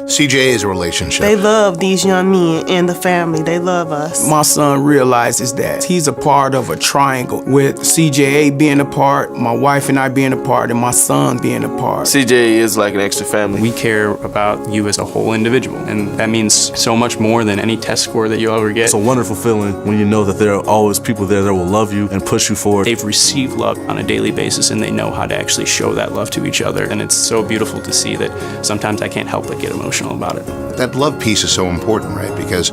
CJA is a relationship. They love these young men and the family. They love us. My son realizes that he's a part of a triangle with CJA being a part, my wife and I being a part, and my son being a part. CJA is like an extra family. We care about you as a whole individual, and that means so much more than any test score that you'll ever get. It's a wonderful feeling when you know that there are always people there that will love you and push you forward. They've received love on a daily basis, and they know how to actually show that love to each other, and it's so beautiful to see that sometimes I can't help but get emotional about it. That love piece is so important, right? Because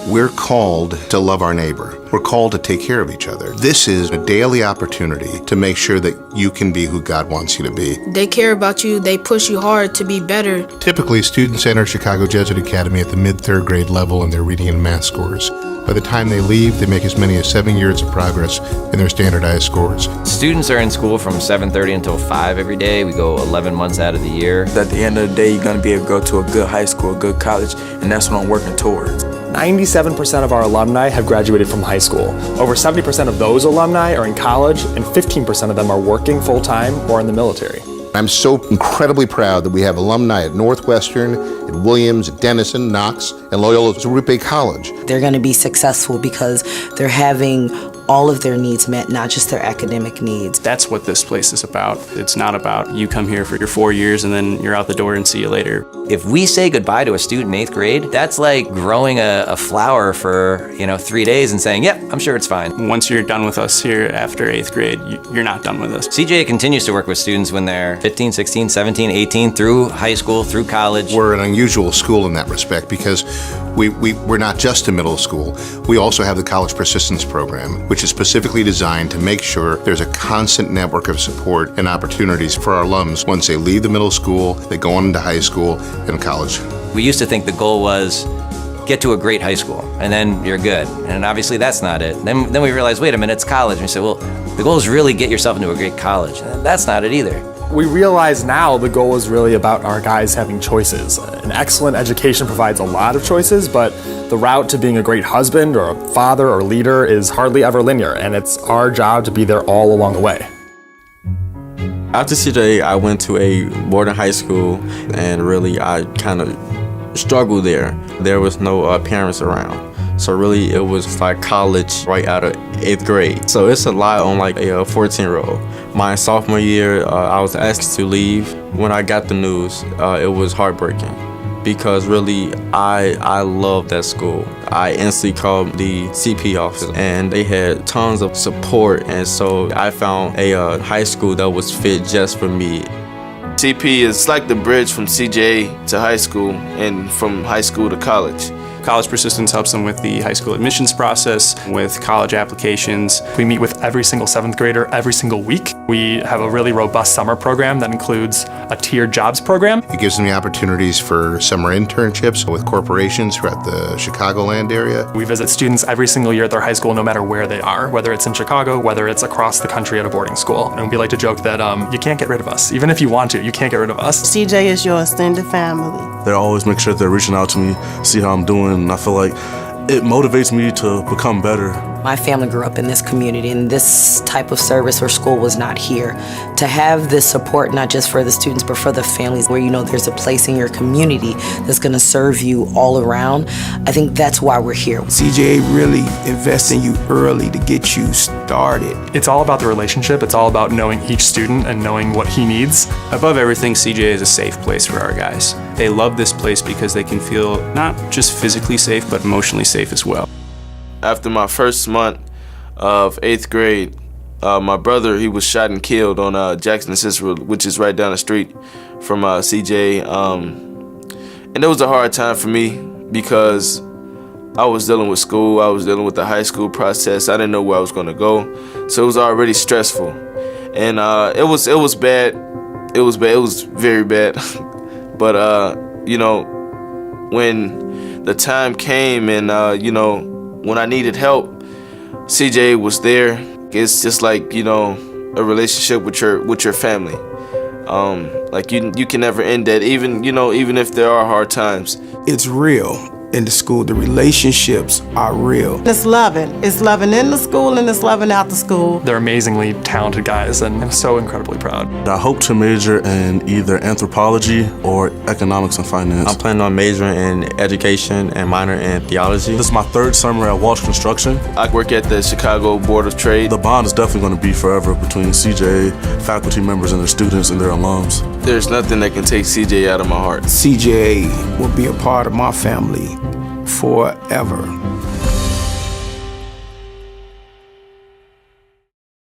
we're called to love our neighbor. We're called to take care of each other. This is a daily opportunity to make sure that you can be who God wants you to be. They care about you. They push you hard to be better. Typically, students enter Chicago Jesuit Academy at the mid-third grade level in their reading and math scores. By the time they leave, they make as many as 7 years of progress in their standardized scores. Students are in school from 7:30 until 5 every day. We go 11 months out of the year. At the end of the day, you're going to be able to go to a good high school, a good college, and that's what I'm working towards. 97% of our alumni have graduated from high school. Over 70% of those alumni are in college, and 15% of them are working full-time or in the military. I'm so incredibly proud that we have alumni at Northwestern, at Williams, at Denison, Knox, and Loyola Zurupe College. They're going to be successful because they're having all of their needs met, not just their academic needs. That's what this place is about. It's not about you come here for your 4 years and then you're out the door and see you later. If we say goodbye to a student in 8th grade, that's like growing a flower for 3 days and saying, yep, I'm sure it's fine. Once you're done with us here after 8th grade, you're not done with us. CJA continues to work with students when they're 15, 16, 17, 18, through high school, through college. We're an unusual school in that respect because we're not just a middle school. We also have the College Persistence Program, which is specifically designed to make sure there's a constant network of support and opportunities for our alums once they leave the middle school, they go on into high school and college. We used to think the goal was get to a great high school and then you're good. And obviously that's not it. Then we realized, wait a minute, it's college. And we said, well, the goal is really get yourself into a great college. And that's not it either. We realize now the goal is really about our guys having choices. An excellent education provides a lot of choices, but the route to being a great husband or a father or leader is hardly ever linear, and it's our job to be there all along the way. After CJA, I went to a boarding high school, and really I kind of struggled there. There was no parents around. So really it was like college right out of 8th grade. So it's a lot on like a 14-year-old. My sophomore year, I was asked to leave. When I got the news, it was heartbreaking because really I love that school. I instantly called the CP office and they had tons of support, and so I found a high school that was fit just for me. CP is like the bridge from CJA to high school and from high school to college. College Persistence helps them with the high school admissions process, with college applications. We meet with every single 7th grader every single week. We have a really robust summer program that includes a tiered jobs program. It gives them the opportunities for summer internships with corporations throughout the Chicagoland area. We visit students every single year at their high school, no matter where they are, whether it's in Chicago, whether it's across the country at a boarding school. And we like to joke that you can't get rid of us. Even if you want to, you can't get rid of us. CJ is your extended family. They always make sure they're reaching out to me, see how I'm doing, and I feel like it motivates me to become better. My family grew up in this community, and this type of service or school was not here. To have this support, not just for the students, but for the families, where you know there's a place in your community that's going to serve you all around, I think that's why we're here. CJA really invests in you early to get you started. It's all about the relationship. It's all about knowing each student and knowing what he needs. Above everything, CJA is a safe place for our guys. They love this place because they can feel not just physically safe, but emotionally safe as well. After my first month of 8th grade, my brother, he was shot and killed on Jackson Cicero, which is right down the street from CJA. And it was a hard time for me because I was dealing with school, I was dealing with the high school process. I didn't know where I was going to go, so it was already stressful. And it was bad. It was bad. It was very bad. But when the time came and when I needed help, CJ was there. It's just like, a relationship with your family. Like you can never end that, even if there are hard times. It's real. in the school. The relationships are real. It's loving. It's loving in the school and it's loving out the school. They're amazingly talented guys, and I'm so incredibly proud. I hope to major in either anthropology or economics and finance. I'm planning on majoring in education and minor in theology. This is my third summer at Walsh Construction. I work at the Chicago Board of Trade. The bond is definitely going to be forever between CJA, faculty members and their students and their alums. There's nothing that can take CJ out of my heart. CJA will be a part of my family forever.